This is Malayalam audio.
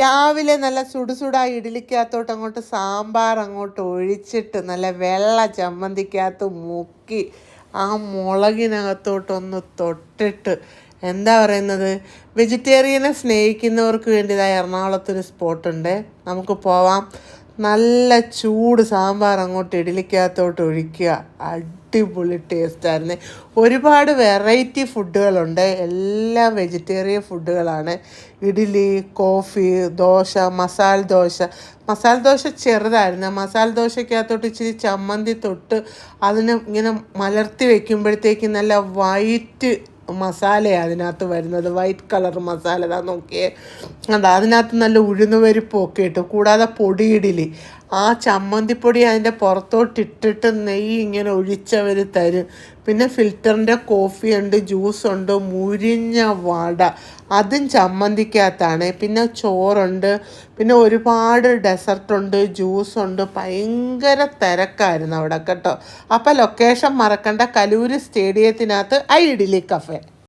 രാവിലെ നല്ല സുടുസുടാ ഇഡ്ഡലിക്കകത്തോട്ട് അങ്ങോട്ട് സാമ്പാർ അങ്ങോട്ട് ഒഴിച്ചിട്ട് നല്ല വെള്ള ചമ്മന്തിക്കകത്ത് മുക്കി ആ മുളകിനകത്തോട്ടൊന്ന് തൊട്ടിട്ട് എന്താ പറയുന്നത്, വെജിറ്റേറിയനെ സ്നേഹിക്കുന്നവർക്ക് വേണ്ടിയതായ എറണാകുളത്തൊരു സ്പോട്ടുണ്ട്, നമുക്ക് പോവാം. നല്ല ചൂട് സാമ്പാർ അങ്ങോട്ട് ഇഡ്ഡലിക്കകത്തോട്ട് ഒഴിക്കുക, അടിപൊളി ടേസ്റ്റായിരുന്നു. ഒരുപാട് വെറൈറ്റി ഫുഡുകളുണ്ട്, എല്ലാം വെജിറ്റേറിയൻ ഫുഡുകളാണ്. ഇഡ്ഡലി, കോഫി, ദോശ, മസാല ദോശ ചെറുതായിരുന്നു. മസാല ദോശയ്ക്കകത്തോട്ട് ഇച്ചിരി ചമ്മന്തി തൊട്ട് അതിന് ഇങ്ങനെ മലർത്തി വെക്കുമ്പോഴത്തേക്ക് നല്ല വൈറ്റ് മസാലയാണ് അതിനകത്ത് വരുന്നത്, വൈറ്റ് കളർ മസാല. ഇതാ നോക്കിയേ, അതാ അതിനകത്ത് നല്ല ഉഴുന്നുപരിപ്പൊക്കെ ഇട്ടു, കൂടാതെ പൊടിയിഡലി, ആ ചമ്മന്തിപ്പൊടി അതിൻ്റെ പുറത്തോട്ടിട്ടിട്ട് നെയ്യ് ഇങ്ങനെ ഒഴിച്ചവർ തരും. പിന്നെ ഫിൽറ്ററിൻ്റെ കോഫിയുണ്ട്, ജ്യൂസുണ്ട്, മുരിഞ്ഞ വട, അതും ചമ്മന്തിക്കകത്താണ്. പിന്നെ ചോറുണ്ട്, പിന്നെ ഒരുപാട് ഡെസർട്ടുണ്ട്, ജ്യൂസുണ്ട്. ഭയങ്കര തിരക്കായിരുന്നു അവിടെ കേട്ടോ. അപ്പോൾ ലൊക്കേഷൻ മറക്കണ്ട, കലൂർ സ്റ്റേഡിയത്തിനകത്ത് ഐ ഇഡ്ഡലി കഫേ.